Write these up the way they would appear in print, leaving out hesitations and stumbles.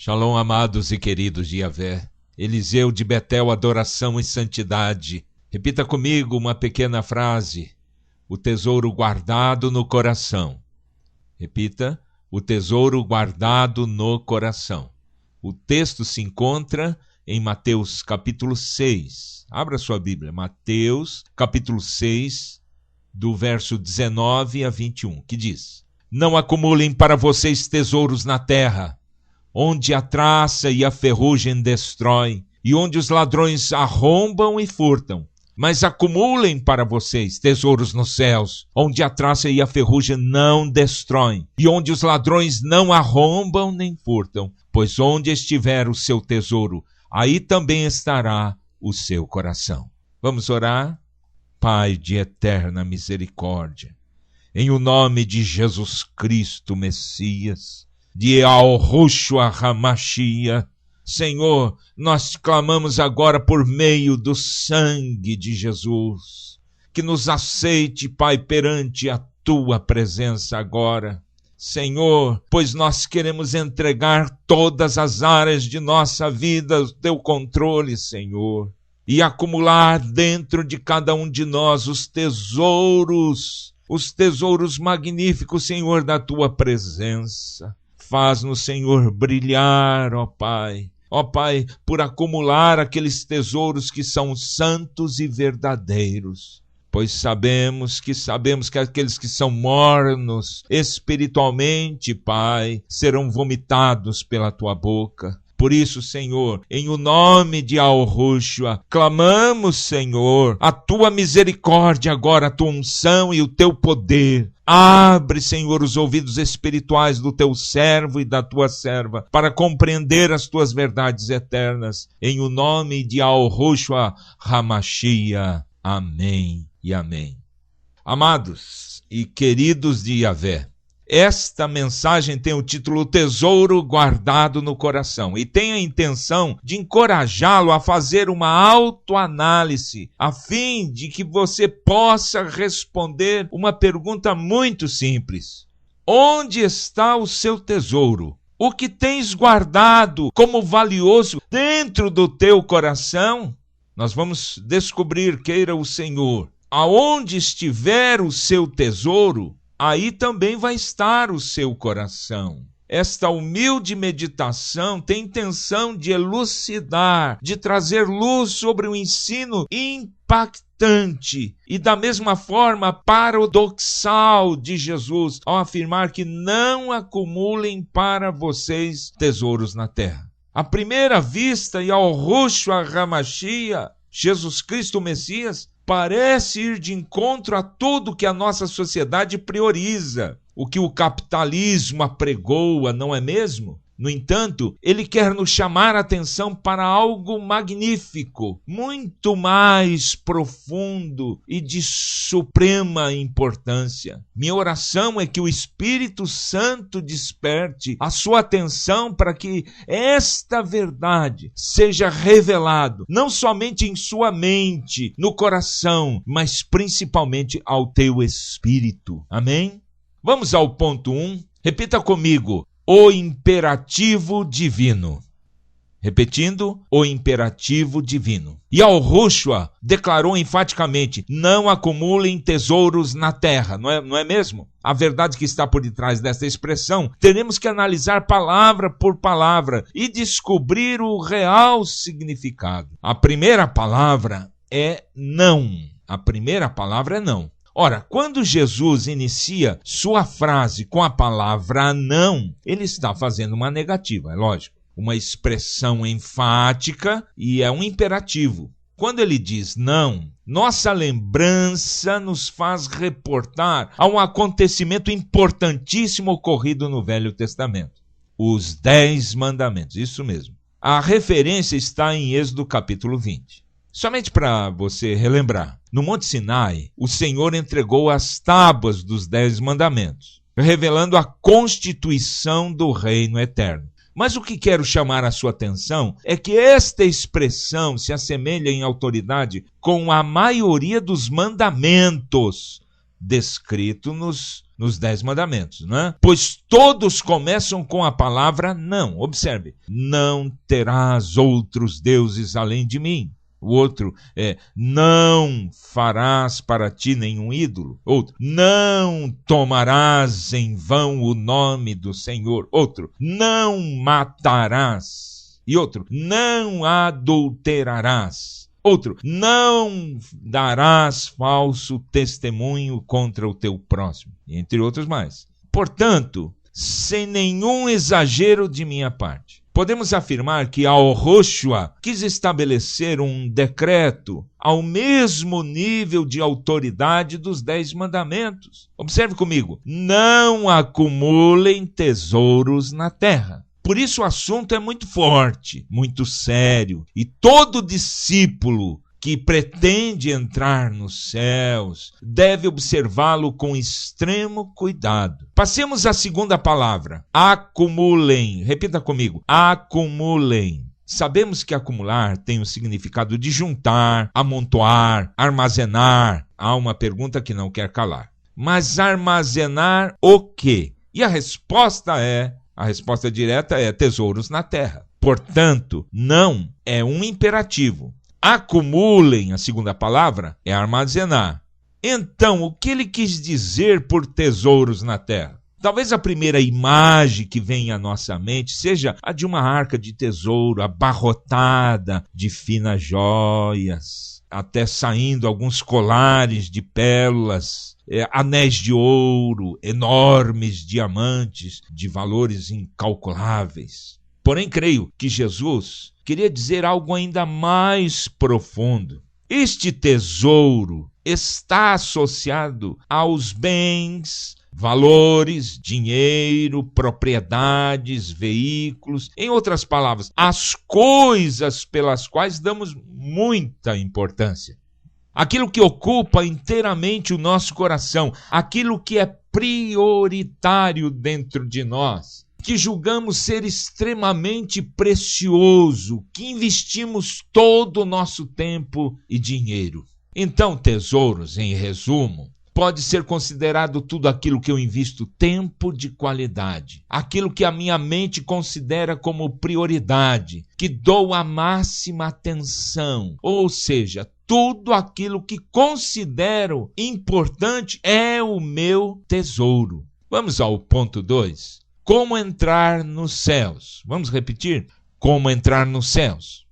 Shalom, amados e queridos de Yahvé. Eliseu de Betel, adoração e santidade. Repita comigo uma pequena frase. O tesouro guardado no coração. Repita. O tesouro guardado no coração. O texto se encontra em Mateus capítulo 6. Abra sua Bíblia. Mateus capítulo 6, do verso 19 a 21, que diz: Não acumulem para vocês tesouros na terra, onde a traça e a ferrugem destroem, e onde os ladrões arrombam e furtam. Mas acumulem para vocês tesouros nos céus, onde a traça e a ferrugem não destroem, e onde os ladrões não arrombam nem furtam. Pois onde estiver o seu tesouro, aí também estará o seu coração. Vamos orar? Pai de eterna misericórdia, em o nome de Jesus Cristo, Messias, de Yahushua HaMashiach, Senhor, nós clamamos agora por meio do sangue de Jesus, que nos aceite, Pai, perante a Tua presença agora. Senhor, pois nós queremos entregar todas as áreas de nossa vida ao Teu controle, Senhor, e acumular dentro de cada um de nós os tesouros magníficos, Senhor, da Tua presença. Faz-nos, Senhor, brilhar, ó Pai, por acumular aqueles tesouros que são santos e verdadeiros. Pois sabemos que aqueles que são mornos espiritualmente, Pai, serão vomitados pela Tua boca. Por isso, Senhor, em o nome de Yahushua, clamamos, Senhor, a Tua misericórdia agora, a Tua unção e o Teu poder. Abre, Senhor, os ouvidos espirituais do Teu servo e da Tua serva, para compreender as Tuas verdades eternas. Em o nome de Yahushua HaMashiach. Amém e amém. Amados e queridos de Yahvé, esta mensagem tem o título Tesouro Guardado no Coração e tem a intenção de encorajá-lo a fazer uma autoanálise, a fim de que você possa responder uma pergunta muito simples: onde está o seu tesouro? O que tens guardado como valioso dentro do teu coração? Nós vamos descobrir, queira o Senhor, aonde estiver o seu tesouro, aí também vai estar o seu coração. Esta humilde meditação tem intenção de elucidar, de trazer luz sobre um ensino impactante e da mesma forma paradoxal de Jesus ao afirmar que não acumulem para vocês tesouros na terra. À primeira vista, Yahushua HaMashiach, Jesus Cristo, o Messias, parece ir de encontro a tudo que a nossa sociedade prioriza, o que o capitalismo apregoa, não é mesmo? No entanto, ele quer nos chamar a atenção para algo magnífico, muito mais profundo e de suprema importância. Minha oração é que o Espírito Santo desperte a sua atenção para que esta verdade seja revelada, não somente em sua mente, no coração, mas principalmente ao teu espírito. Amém? Vamos ao ponto 1. Repita comigo. O imperativo divino. Repetindo, o imperativo divino. Yahushua declarou enfaticamente: não acumulem tesouros na terra, não é mesmo? A verdade que está por detrás desta expressão, teremos que analisar palavra por palavra e descobrir o real significado. A primeira palavra é não. A primeira palavra é não. Ora, quando Jesus inicia sua frase com a palavra não, ele está fazendo uma negativa, é lógico, uma expressão enfática e é um imperativo. Quando ele diz não, nossa lembrança nos faz reportar a um acontecimento importantíssimo ocorrido no Velho Testamento. Os 10 mandamentos, isso mesmo. A referência está em Êxodo capítulo 20. Somente para você relembrar, no Monte Sinai, o Senhor entregou as tábuas dos 10 mandamentos, revelando a constituição do reino eterno. Mas o que quero chamar a sua atenção é que esta expressão se assemelha em autoridade com a maioria dos mandamentos descritos nos 10 mandamentos, não é? Pois todos começam com a palavra não. Observe, não terás outros deuses além de mim. O outro é, não farás para ti nenhum ídolo. Outro, não tomarás em vão o nome do Senhor. Outro, não matarás. E outro, não adulterarás. Outro, não darás falso testemunho contra o teu próximo. Entre outros mais. Portanto, sem nenhum exagero de minha parte, podemos afirmar que Yahushua quis estabelecer um decreto ao mesmo nível de autoridade dos 10 mandamentos. Observe comigo, não acumulem tesouros na terra. Por isso o assunto é muito forte, muito sério, e todo discípulo que pretende entrar nos céus deve observá-lo com extremo cuidado. Passemos à segunda palavra, acumulem. Repita comigo, acumulem. Sabemos que acumular tem o significado de juntar, amontoar, armazenar. Há uma pergunta que não quer calar. Mas armazenar o quê? E a resposta direta é tesouros na terra. Portanto, não é um imperativo. Acumulem, a segunda palavra, é armazenar. Então, o que ele quis dizer por tesouros na terra? Talvez a primeira imagem que vem à nossa mente seja a de uma arca de tesouro abarrotada de finas joias, até saindo alguns colares de pérolas, anéis de ouro, enormes diamantes de valores incalculáveis. Porém, creio que Jesus queria dizer algo ainda mais profundo. Este tesouro está associado aos bens, valores, dinheiro, propriedades, veículos, em outras palavras, as coisas pelas quais damos muita importância. Aquilo que ocupa inteiramente o nosso coração, aquilo que é prioritário dentro de nós, que julgamos ser extremamente precioso, que investimos todo o nosso tempo e dinheiro. Então, tesouros, em resumo, pode ser considerado tudo aquilo que eu invisto tempo de qualidade, aquilo que a minha mente considera como prioridade, que dou a máxima atenção, ou seja, tudo aquilo que considero importante é o meu tesouro. Vamos ao ponto 2. Como entrar nos céus? Vamos repetir? Como entrar nos céus?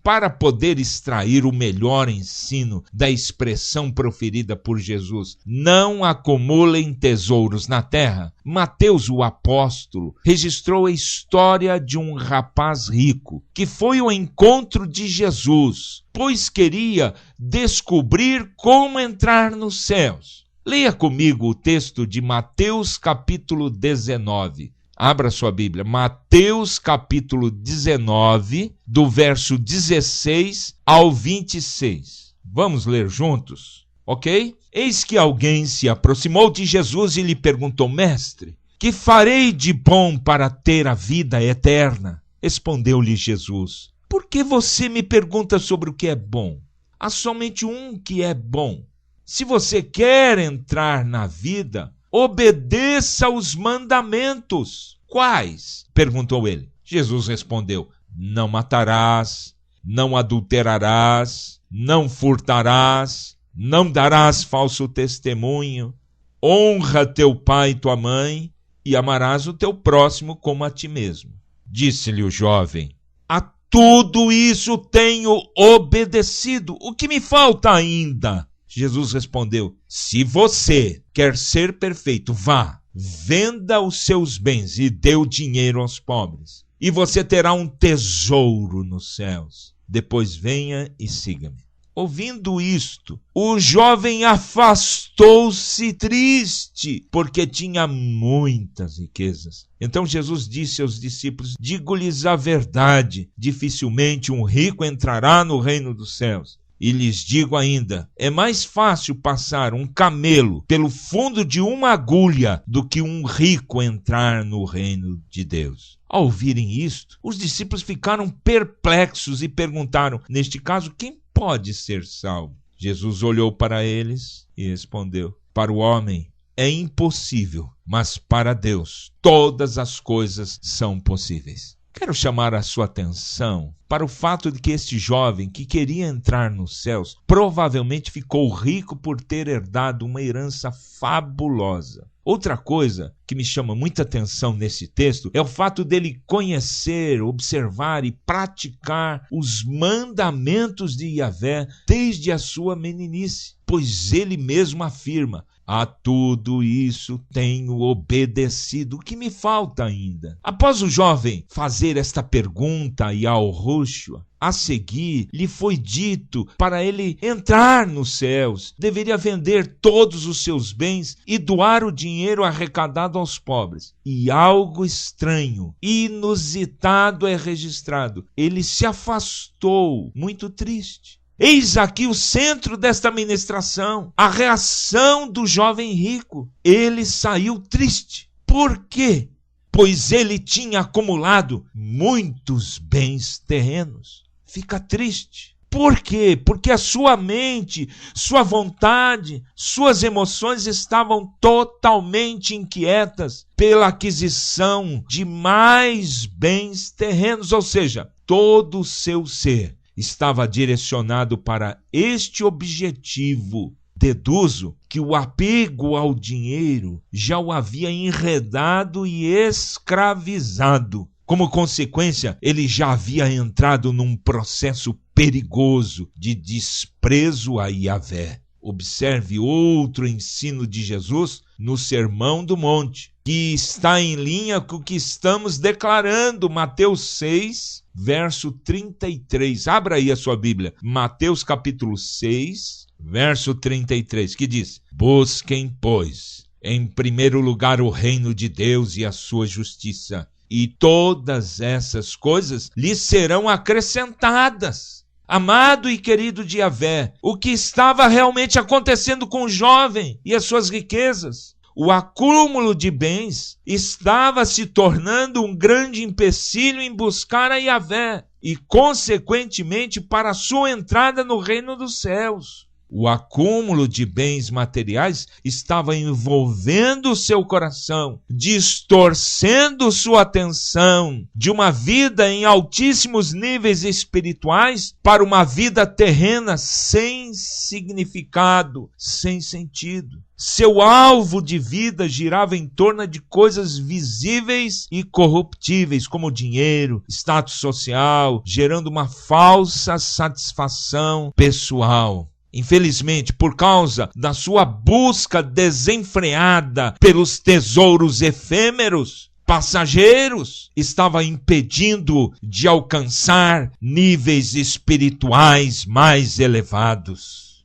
Para poder extrair o melhor ensino da expressão proferida por Jesus, não acumulem tesouros na terra, Mateus, o apóstolo, registrou a história de um rapaz rico que foi ao encontro de Jesus, pois queria descobrir como entrar nos céus. Leia comigo o texto de Mateus capítulo 19. Abra sua Bíblia, Mateus capítulo 19, do verso 16 ao 26. Vamos ler juntos, ok? Eis que alguém se aproximou de Jesus e lhe perguntou: Mestre, que farei de bom para ter a vida eterna? Respondeu-lhe Jesus: Por que você me pergunta sobre o que é bom? Há somente um que é bom. Se você quer entrar na vida, obedeça aos mandamentos. Quais? Perguntou ele. Jesus respondeu: Não matarás, não adulterarás, não furtarás, não darás falso testemunho, honra teu pai e tua mãe e amarás o teu próximo como a ti mesmo. Disse-lhe o jovem: A tudo isso tenho obedecido. O que me falta ainda? Jesus respondeu: Se você quer ser perfeito, vá, venda os seus bens e dê o dinheiro aos pobres, e você terá um tesouro nos céus. Depois venha e siga-me. Ouvindo isto, o jovem afastou-se triste, porque tinha muitas riquezas. Então Jesus disse aos discípulos: Digo-lhes a verdade, dificilmente um rico entrará no reino dos céus. E lhes digo ainda, é mais fácil passar um camelo pelo fundo de uma agulha do que um rico entrar no reino de Deus. Ao ouvirem isto, os discípulos ficaram perplexos e perguntaram: Neste caso, quem pode ser salvo? Jesus olhou para eles e respondeu: Para o homem é impossível, mas para Deus todas as coisas são possíveis. Quero chamar a sua atenção para o fato de que este jovem que queria entrar nos céus provavelmente ficou rico por ter herdado uma herança fabulosa. Outra coisa que me chama muita atenção nesse texto é o fato dele conhecer, observar e praticar os mandamentos de Yahvé desde a sua meninice, pois ele mesmo afirma: a tudo isso tenho obedecido. O que me falta ainda? Após o jovem fazer esta pergunta a Yahushua, a seguir lhe foi dito para ele entrar nos céus, deveria vender todos os seus bens e doar o dinheiro arrecadado aos pobres. E algo estranho, inusitado é registrado. Ele se afastou, muito triste. Eis aqui o centro desta ministração, a reação do jovem rico. Ele saiu triste. Por quê? Pois ele tinha acumulado muitos bens terrenos. Fica triste. Por quê? Porque a sua mente, sua vontade, suas emoções estavam totalmente inquietas pela aquisição de mais bens terrenos, ou seja, todo o seu ser estava direcionado para este objetivo. Deduzo que o apego ao dinheiro já o havia enredado e escravizado. Como consequência, ele já havia entrado num processo perigoso de desprezo a Yahvé. Observe outro ensino de Jesus no Sermão do Monte, que está em linha com o que estamos declarando, Mateus 6, verso 33. Abra aí a sua Bíblia, Mateus capítulo 6, verso 33, que diz: busquem, pois, em primeiro lugar o reino de Deus e a sua justiça, e todas essas coisas lhes serão acrescentadas. Amado e querido de Yahvé, o que estava realmente acontecendo com o jovem e as suas riquezas? O acúmulo de bens estava se tornando um grande empecilho em buscar a Yahvé e, consequentemente, para a sua entrada no reino dos céus. O acúmulo de bens materiais estava envolvendo o seu coração, distorcendo sua atenção de uma vida em altíssimos níveis espirituais para uma vida terrena sem significado, sem sentido. Seu alvo de vida girava em torno de coisas visíveis e corruptíveis, como dinheiro, status social, gerando uma falsa satisfação pessoal. Infelizmente, por causa da sua busca desenfreada pelos tesouros efêmeros, passageiros, estava impedindo de alcançar níveis espirituais mais elevados.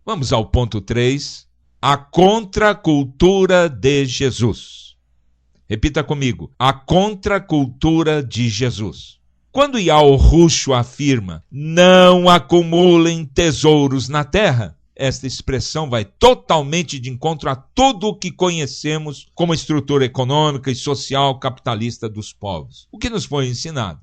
Vamos ao ponto 3, a contracultura de Jesus. Repita comigo, a contracultura de Jesus. Quando Yahushua afirma, não acumulem tesouros na terra, esta expressão vai totalmente de encontro a tudo o que conhecemos como estrutura econômica e social capitalista dos povos. O que nos foi ensinado?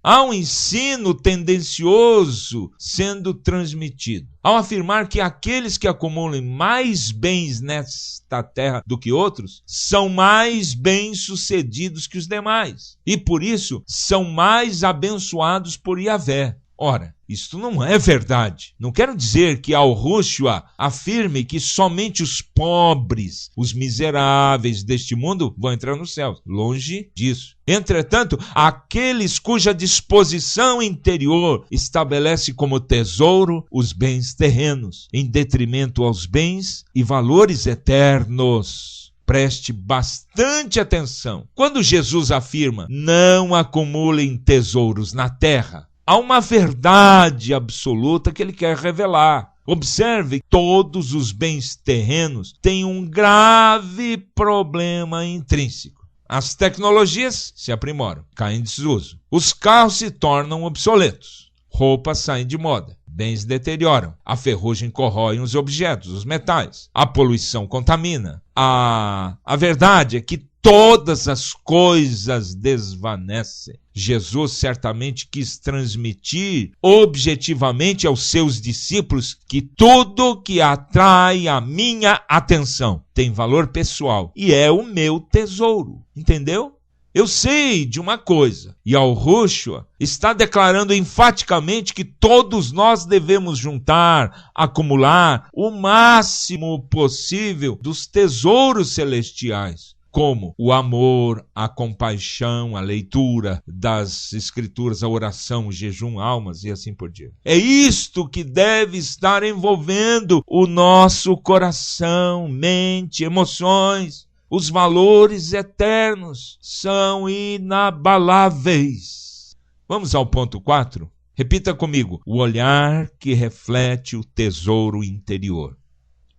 Há um ensino tendencioso sendo transmitido. Ao afirmar que aqueles que acumulam mais bens nesta terra do que outros, são mais bem-sucedidos que os demais. E por isso, são mais abençoados por Yahvé. Ora, isto não é verdade. Não quero dizer que Yahushua afirme que somente os pobres, os miseráveis deste mundo vão entrar no céu. Longe disso. Entretanto, aqueles cuja disposição interior estabelece como tesouro os bens terrenos, em detrimento aos bens e valores eternos. Preste bastante atenção. Quando Jesus afirma, não acumulem tesouros na terra, há uma verdade absoluta que ele quer revelar. Observe, todos os bens terrenos têm um grave problema intrínseco. As tecnologias se aprimoram, caem em desuso. Os carros se tornam obsoletos. Roupas saem de moda. Bens deterioram. A ferrugem corrói os objetos, os metais. A poluição contamina. A verdade é que todas as coisas desvanecem. Jesus certamente quis transmitir objetivamente aos seus discípulos que tudo que atrai a minha atenção tem valor pessoal e é o meu tesouro. Entendeu? Eu sei de uma coisa, e Yahushua está declarando enfaticamente que todos nós devemos juntar, acumular o máximo possível dos tesouros celestiais, como o amor, a compaixão, a leitura das escrituras, a oração, o jejum, almas e assim por diante. É isto que deve estar envolvendo o nosso coração, mente, emoções. Os valores eternos são inabaláveis. Vamos ao ponto 4? Repita comigo. O olhar que reflete o tesouro interior.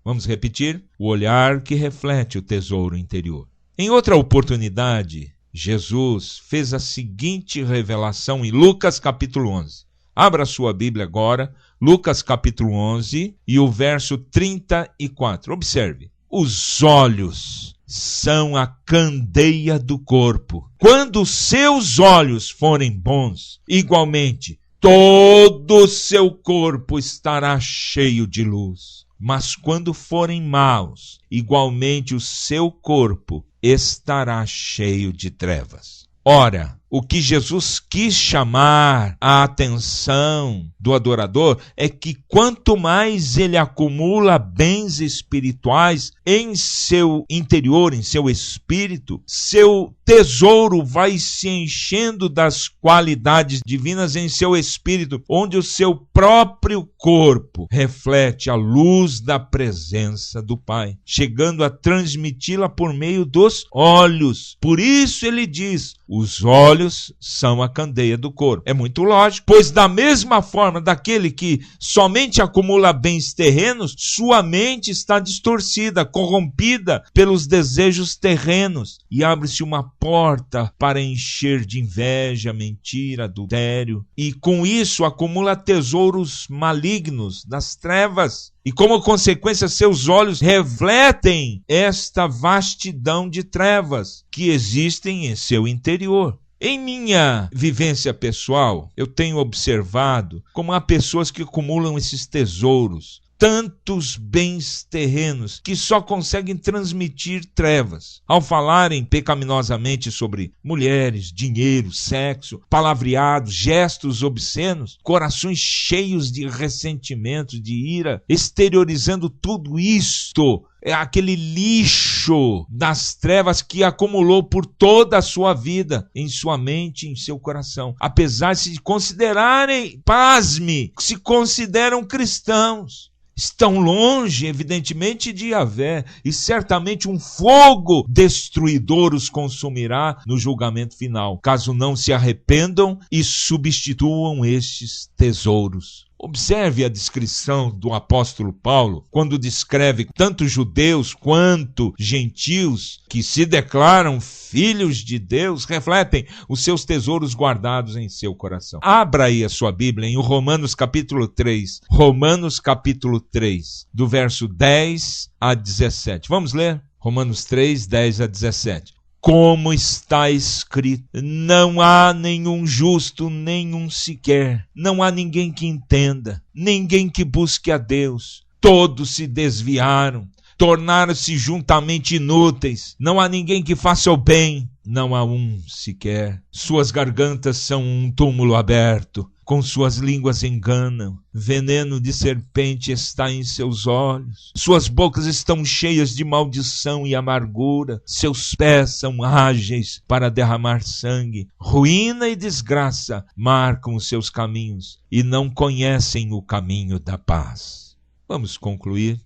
Vamos repetir? O olhar que reflete o tesouro interior. Em outra oportunidade, Jesus fez a seguinte revelação em Lucas capítulo 11. Abra sua Bíblia agora, Lucas capítulo 11 e o verso 34. Observe. Os olhos são a candeia do corpo. Quando seus olhos forem bons, igualmente, todo o seu corpo estará cheio de luz. Mas quando forem maus, igualmente o seu corpo estará cheio de trevas. Ora, o que Jesus quis chamar a atenção do adorador é que quanto mais ele acumula bens espirituais em seu interior, em seu espírito, seu tesouro vai se enchendo das qualidades divinas em seu espírito, onde o seu próprio corpo reflete a luz da presença do Pai, chegando a transmiti-la por meio dos olhos. Por isso ele diz, os olhos são a candeia do corpo. É muito lógico, pois da mesma forma daquele que somente acumula bens terrenos, sua mente está distorcida, corrompida pelos desejos terrenos e abre-se uma porta para encher de inveja, mentira, adultério e com isso acumula tesouros malignos das trevas. E como consequência, seus olhos refletem esta vastidão de trevas que existem em seu interior. Em minha vivência pessoal, eu tenho observado como há pessoas que acumulam esses tesouros, tantos bens terrenos, que só conseguem transmitir trevas. Ao falarem pecaminosamente sobre mulheres, dinheiro, sexo, palavreados, gestos obscenos, corações cheios de ressentimento, de ira, exteriorizando tudo isto, é aquele lixo das trevas que acumulou por toda a sua vida, em sua mente, em seu coração. Apesar de se considerarem, pasme, se consideram cristãos. Estão longe, evidentemente, de Yahvé, e certamente um fogo destruidor os consumirá no julgamento final, caso não se arrependam e substituam estes tesouros. Observe a descrição do apóstolo Paulo, quando descreve tanto judeus quanto gentios que se declaram filhos de Deus, refletem os seus tesouros guardados em seu coração. Abra aí a sua Bíblia em Romanos capítulo 3. Romanos capítulo 3, do verso 10 a 17. Vamos ler? Romanos 3, 10 a 17. Como está escrito, não há nenhum justo, nenhum sequer. Não há ninguém que entenda, ninguém que busque a Deus. Todos se desviaram, tornaram-se juntamente inúteis. Não há ninguém que faça o bem, não há um sequer. Suas gargantas são um túmulo aberto, com suas línguas enganam. Veneno de serpente está em seus olhos. Suas bocas estão cheias de maldição e amargura. Seus pés são ágeis para derramar sangue. Ruína e desgraça marcam os seus caminhos e não conhecem o caminho da paz. Vamos concluir.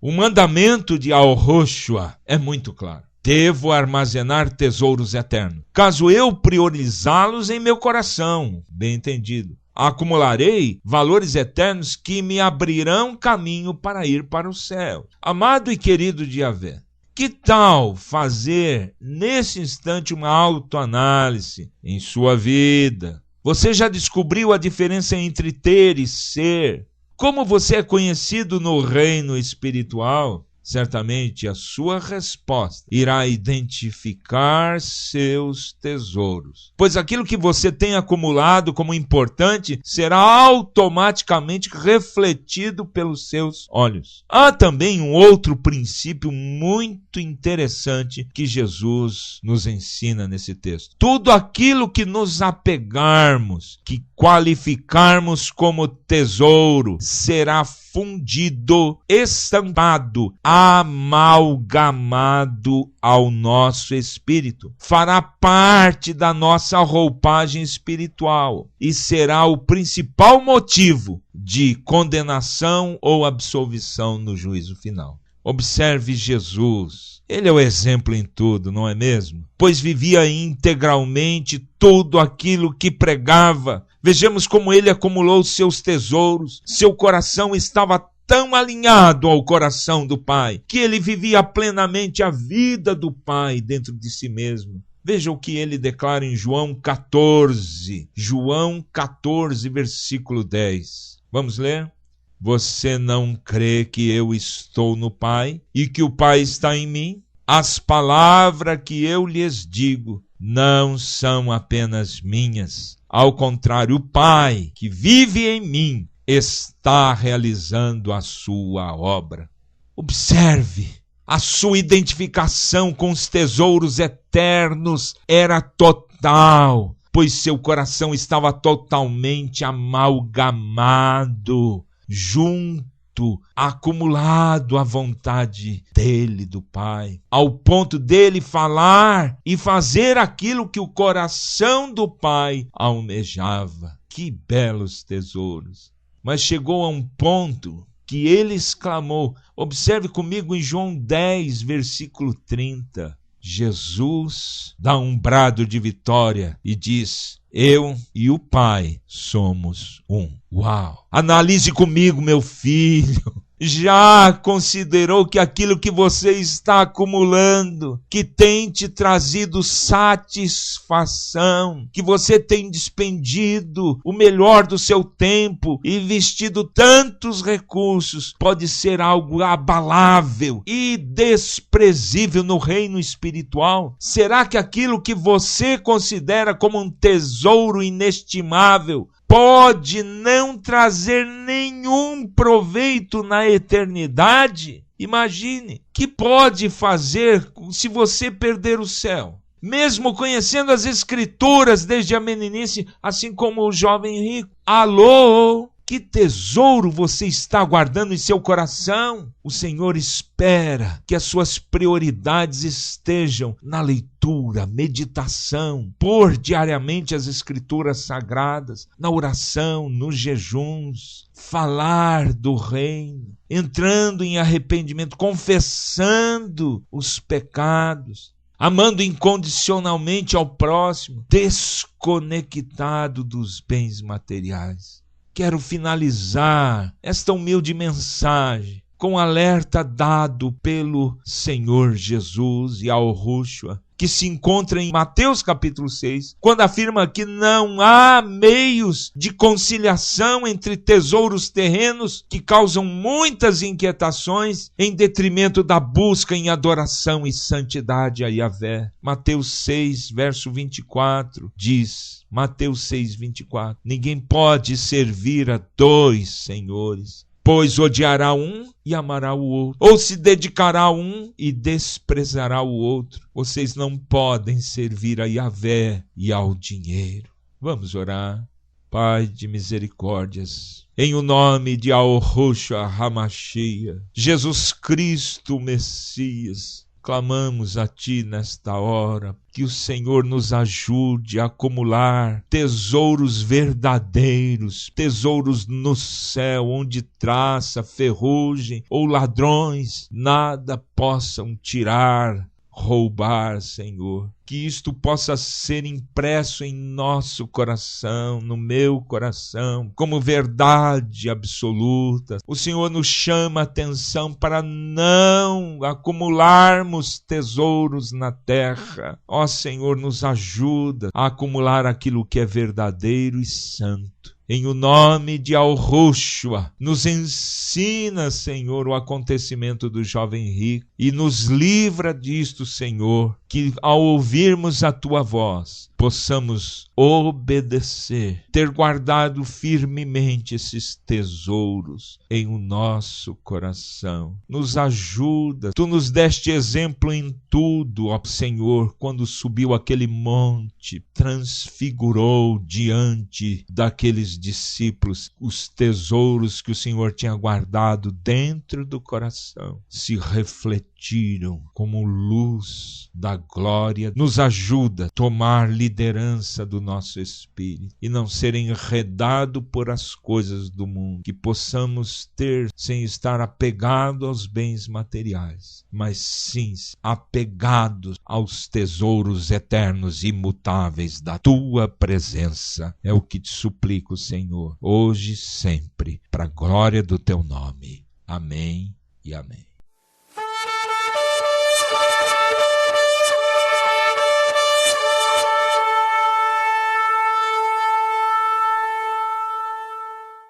O mandamento de Yahushua é muito claro. Devo armazenar tesouros eternos, caso eu priorizá-los em meu coração. Bem entendido. Acumularei valores eternos que me abrirão caminho para ir para o céu. Amado e querido de Yahvé, que tal fazer nesse instante uma autoanálise em sua vida? Você já descobriu a diferença entre ter e ser? Como você é conhecido no reino espiritual? certamente a sua resposta irá identificar seus tesouros. Pois aquilo que você tem acumulado como importante será automaticamente refletido pelos seus olhos. Há também um outro princípio muito interessante que Jesus nos ensina nesse texto. Tudo aquilo que nos apegarmos, que qualificarmos como tesouro, será fundido, estampado, amalgamado ao nosso espírito. Fará parte da nossa roupagem espiritual e será o principal motivo de condenação ou absolvição no juízo final. Observe Jesus. Ele é o exemplo em tudo, não é mesmo? Pois vivia integralmente tudo aquilo que pregava. Vejamos como ele acumulou seus tesouros. Seu coração estava tão alinhado ao coração do Pai, que ele vivia plenamente a vida do Pai dentro de si mesmo. Veja o que ele declara em João 14. João 14, versículo 10. Vamos ler? Você não crê que eu estou no Pai e que o Pai está em mim? As palavras que eu lhes digo não são apenas minhas. Ao contrário, o Pai que vive em mim está realizando a sua obra. Observe, a sua identificação com os tesouros eternos era total, pois seu coração estava totalmente amalgamado, junto, acumulado à vontade dele, do Pai, ao ponto dele falar e fazer aquilo que o coração do Pai almejava. Que belos tesouros! Mas chegou a um ponto que ele exclamou, observe comigo em João 10, versículo 30, Jesus dá um brado de vitória e diz: eu e o Pai somos um. Uau! Analise comigo, meu filho. Já considerou que aquilo que você está acumulando, que tem te trazido satisfação, que você tem despendido o melhor do seu tempo, investido tantos recursos, pode ser algo abalável e desprezível no reino espiritual? Será que aquilo que você considera como um tesouro inestimável pode não trazer nenhum proveito na eternidade? Imagine, que pode fazer se você perder o céu? Mesmo conhecendo as Escrituras desde a meninice, assim como o jovem rico. Alô? Que tesouro você está guardando em seu coração? O Senhor espera que as suas prioridades estejam na leitura, meditação, pôr diariamente as Escrituras sagradas, na oração, nos jejuns, falar do reino, entrando em arrependimento, confessando os pecados, amando incondicionalmente ao próximo, desconectado dos bens materiais. Quero finalizar esta humilde mensagem com um alerta dado pelo Senhor Jesus e ao Yeshua, que se encontra em Mateus capítulo 6, quando afirma que não há meios de conciliação entre tesouros terrenos que causam muitas inquietações em detrimento da busca em adoração e santidade a Yahvé. Mateus 6, verso 24, diz, Mateus 6, 24, ninguém pode servir a dois senhores, pois odiará um e amará o outro, ou se dedicará a um e desprezará o outro. Vocês não podem servir a Yahvé e ao dinheiro. Vamos orar. Pai de misericórdias, em o nome de Yahushua HaMashiach, Jesus Cristo, Messias, clamamos a Ti nesta hora, que o Senhor nos ajude a acumular tesouros verdadeiros, tesouros no céu, onde traça, ferrugem ou ladrões nada possam tirar, roubar, Senhor. Que isto possa ser impresso em nosso coração, no meu coração, como verdade absoluta. O Senhor nos chama a atenção para não acumularmos tesouros na terra. Ó Senhor, nos ajuda a acumular aquilo que é verdadeiro e santo. em o nome de Yahushua. Nos ensina, Senhor, o acontecimento do jovem rico e nos livra disto, Senhor, que ao ouvirmos a tua voz, possamos obedecer, ter guardado firmemente esses tesouros em o nosso coração. Nos ajuda, tu nos deste exemplo em tudo, ó Senhor, quando subiu aquele monte, transfigurou diante daqueles discípulos os tesouros que o Senhor tinha guardado dentro do coração, se refletiram como luz da glória. Nos ajuda a tomar liderança do nosso espírito e não ser enredado por as coisas do mundo, que possamos ter sem estar apegado aos bens materiais, mas sim apegados aos tesouros eternos e imutáveis da tua presença. É o que te suplico, Senhor, hoje e sempre, para a glória do teu nome. Amém e amém.